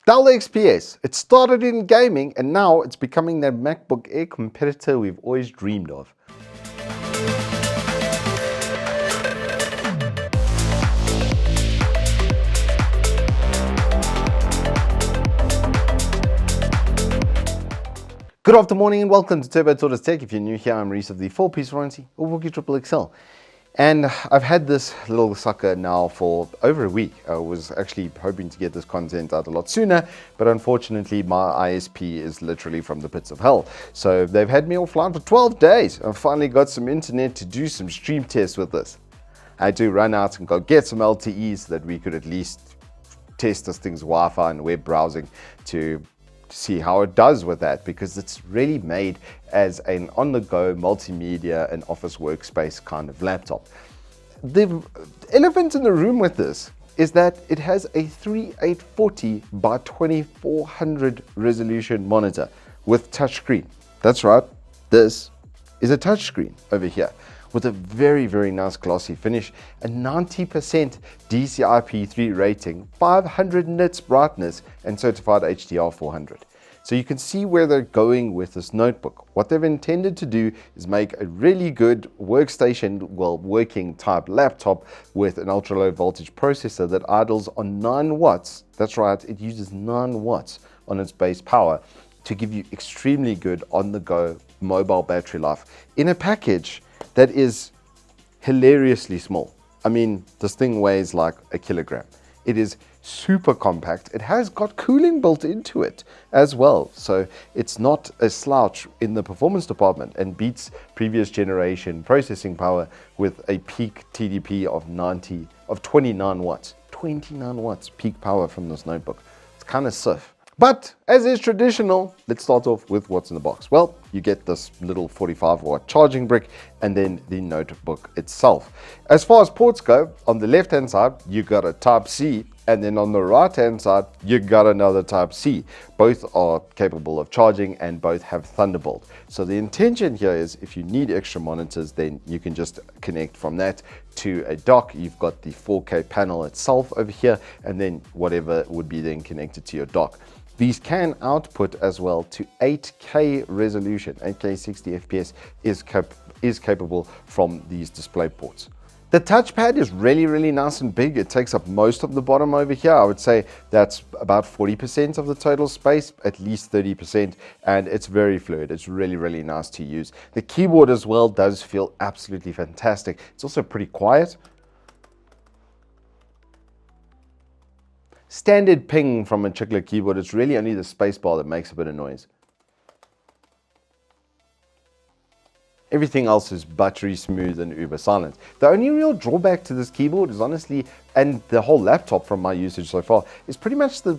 Dell XPS, it started in gaming and now it's becoming that MacBook Air competitor we've always dreamed of. Good afternoon and welcome to Turbo Tortoise Tech. If you're new here, I'm Reese of the 4-piece warranty or Wookie Triple XL. And I've had this little sucker now for over a week. I was actually hoping to get this content out a lot sooner, but unfortunately my ISP is literally from the pits of hell. So they've had me offline for 12 days. I finally got some internet to do some stream tests with this. I had to run out and go get some LTE so that we could at least test this thing's Wi-Fi and web browsing to see how it does with that, because it's really made as an on-the-go multimedia and office workspace kind of laptop. The elephant in the room with this is that it has a 3840 by 2400 resolution monitor with touchscreen. That's right, this is a touchscreen over here with a very, very nice glossy finish, a 90% DCI-P3 rating, 500 nits brightness, and certified HDR 400. So you can see where they're going with this notebook. What they've intended to do is make a really good workstation, well, working type laptop with an ultra low voltage processor that idles on 9 watts. That's right, it uses 9 watts on its base power to give you extremely good on-the-go mobile battery life in a package that is hilariously small. I mean, this thing weighs like a kilogram. It is super compact. It has got cooling built into it as well. So it's not a slouch in the performance department and beats previous generation processing power with a peak TDP of 29 watts. 29 watts peak power from this notebook. It's kind of stiff. But as is traditional, let's start off with what's in the box. Well, you get this little 45-watt charging brick and then the notebook itself. As far as ports go, on the left-hand side, you got a Type-C, and then on the right-hand side, you got another Type-C. Both are capable of charging and both have Thunderbolt. So the intention here is if you need extra monitors, then you can just connect from that to a dock. You've got the 4K panel itself over here, and then whatever would be then connected to your dock. These can output as well to 8K resolution. 8K 60 FPS is capable from these display ports. The touchpad is really, really nice and big. It takes up most of the bottom over here. I would say that's about 40% of the total space, at least 30%, and it's very fluid. It's really, really nice to use. The keyboard as well does feel absolutely fantastic. It's also pretty quiet. Standard ping from a chiclet keyboard, it's really only the spacebar that makes a bit of noise. Everything else is buttery smooth and uber silent. The only real drawback to this keyboard is honestly, and the whole laptop from my usage so far, is pretty much the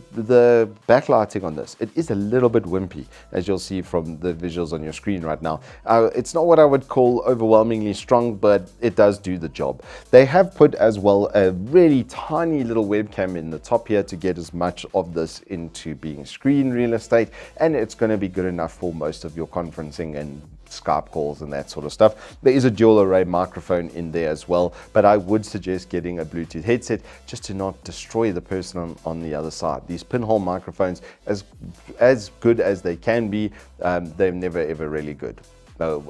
backlighting on this. It is a little bit wimpy, as you'll see from the visuals on your screen right now. It's not what I would call overwhelmingly strong, but it does do the job. They have put as well a really tiny little webcam in the top here to get as much of this into being screen real estate, and it's going to be good enough for most of your conferencing and Skype calls and that sort of stuff. There is a dual array microphone in there as well, but I would suggest getting a Bluetooth headset just to not destroy the person on the other side. These pinhole microphones, as good as they can be, they're never ever really good.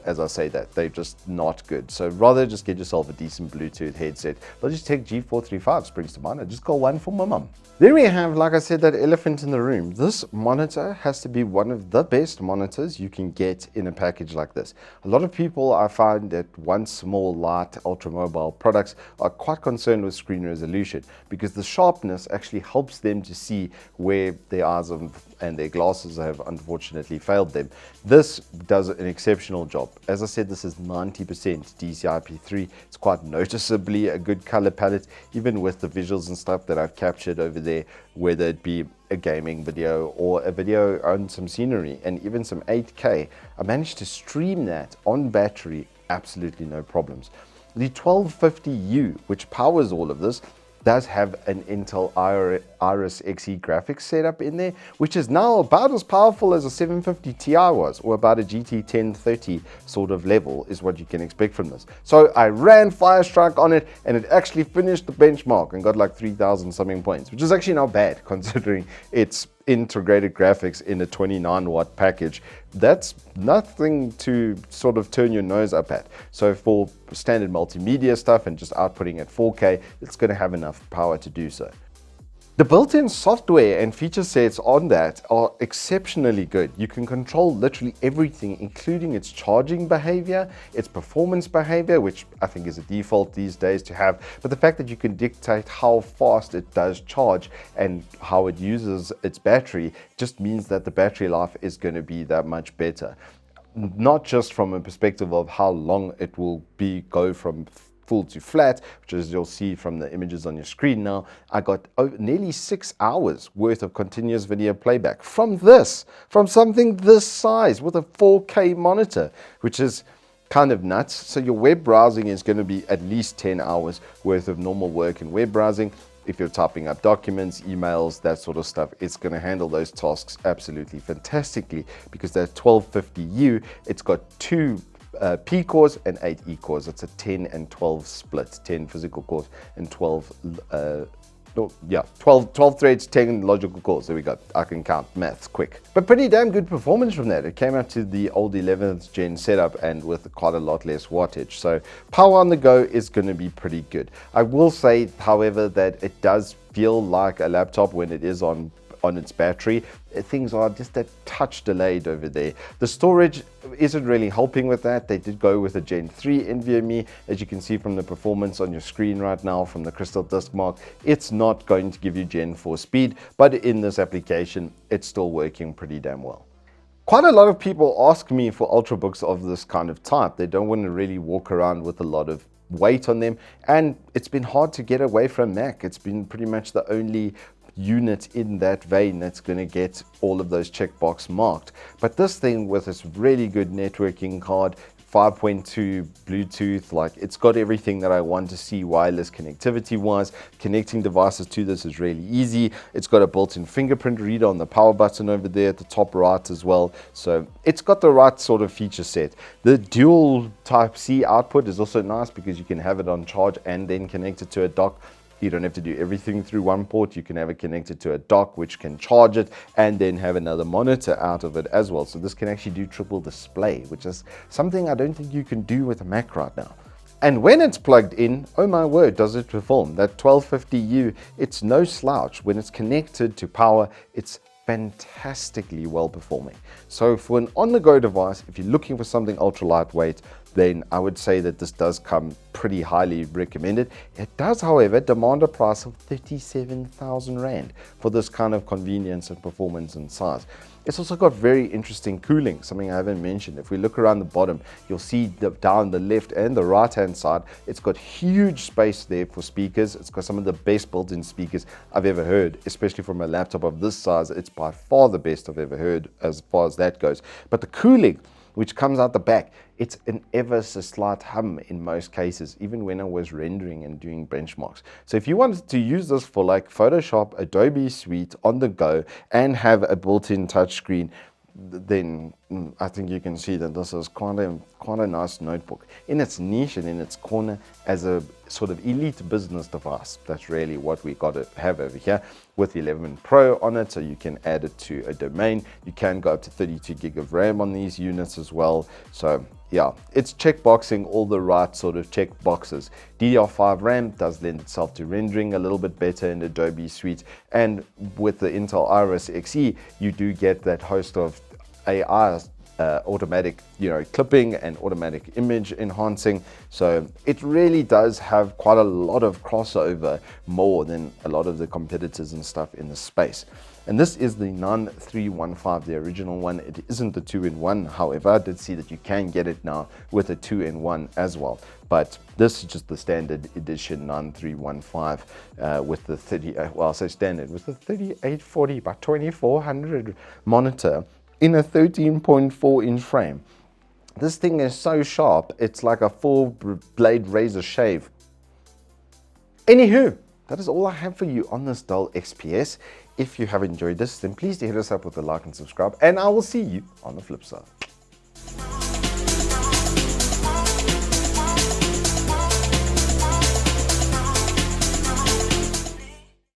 As I say that, they're just not good. So rather just get yourself a decent Bluetooth headset. Logitech G435 springs to mind. I just got one for my mum. There we have, like I said, that elephant in the room. This monitor has to be one of the best monitors you can get in a package like this. A lot of people, I find that want small, light, ultra mobile products are quite concerned with screen resolution because the sharpness actually helps them to see where their eyes and their glasses have unfortunately failed them. This does an exceptional job. As I said, this is 90% DCI-P3. It's quite noticeably a good color palette, even with the visuals and stuff that I've captured over there, whether it be a gaming video or a video on some scenery and even some 8K. I managed to stream that on battery, absolutely no problems. The 1250U, which powers all of this, does have an Intel Iris Xe graphics setup in there, which is now about as powerful as a 750 Ti was, or about a GT 1030 sort of level is what you can expect from this. So I ran Firestrike on it and it actually finished the benchmark and got like 3,000 something points, which is actually not bad considering it's integrated graphics in a 29 watt package, that's nothing to sort of turn your nose up at. So for standard multimedia stuff and just outputting at 4K, it's going to have enough power to do so. The built-in software and feature sets on that are exceptionally good. You can control literally everything, including its charging behavior, its performance behavior, which I think is a default these days to have, but the fact that you can dictate how fast it does charge and how it uses its battery just means that the battery life is going to be that much better. Not just from a perspective of how long it will go from full to flat, which as you'll see from the images on your screen now, I got nearly 6 hours worth of continuous video playback from something this size with a 4K monitor, which is kind of nuts. So your web browsing is going to be at least 10 hours worth of normal work in web browsing. If you're typing up documents, emails, that sort of stuff, it's going to handle those tasks absolutely fantastically, because that 1250U, it's got two P cores and 8 E cores. It's a 10 and 12 split, 10 physical cores and 12 threads, 10 logical cores. There we go. I can count maths quick. But pretty damn good performance from that. It came out to the old 11th gen setup and with quite a lot less wattage. So power on the go is going to be pretty good. I will say, however, that it does feel like a laptop when it is on its battery. Things are just a touch delayed over there. The storage isn't really helping with that. They did go with a Gen 3 NVMe. As you can see from the performance on your screen right now from the crystal disk mark, it's not going to give you Gen 4 speed, but in this application, it's still working pretty damn well. Quite a lot of people ask me for ultrabooks of this kind of type. They don't want to really walk around with a lot of weight on them, and it's been hard to get away from Mac. It's been pretty much the only unit in that vein that's going to get all of those checkbox marked. But this thing with this really good networking card, 5.2 Bluetooth, like it's got everything that I want to see wireless connectivity wise. Connecting devices to this is really easy. It's got a built-in fingerprint reader on the power button over there at the top right as well. So it's got the right sort of feature set. The dual Type-C output is also nice because you can have it on charge and then connect it to a dock. You don't have to do everything through one port. You can have it connected to a dock which can charge it and then have another monitor out of it as well. So this can actually do triple display, which is something I don't think you can do with a Mac right now. And when it's plugged in, oh my word, does it perform. That 1250U, it's no slouch. When it's connected to power, it's fantastically well performing. So for an on-the-go device, if you're looking for something ultra lightweight, then I would say that this does come pretty highly recommended. It does, however, demand a price of 37,000 Rand for this kind of convenience and performance and size. It's also got very interesting cooling, something I haven't mentioned. If we look around the bottom, you'll see down the left and the right hand side, it's got huge space there for speakers. It's got some of the best built-in speakers I've ever heard, especially from a laptop of this size. It's by far the best I've ever heard as far as that goes. But the cooling, which comes out the back, it's an ever so slight hum in most cases, even when I was rendering and doing benchmarks. So if you wanted to use this for like Photoshop, Adobe Suite on the go and have a built-in touchscreen, then I think you can see that this is quite a nice notebook in its niche and in its corner as a sort of elite business device. That's really what we got to have over here with the 11 Pro on it, so you can add it to a domain. You can go up to 32 gig of RAM on these units as well. So yeah, it's checkboxing all the right sort of check boxes. DDR5 RAM does lend itself to rendering a little bit better in Adobe Suite, and with the Intel Iris Xe, you do get that host of AI automatic, clipping and automatic image enhancing. So it really does have quite a lot of crossover, more than a lot of the competitors and stuff in the space. And this is the 9315, the original one. It isn't the 2-in-1. However, I did see that you can get it now with a 2-in-1 as well. But this is just the standard edition 9315 with the 3840 by 2400 monitor in a 13.4 inch frame. This thing is so sharp, it's like a 4-blade razor shave. Anywho, that is all I have for you on this Dell XPS. If you have enjoyed this, then please do hit us up with a like and subscribe, and I will see you on the flip side.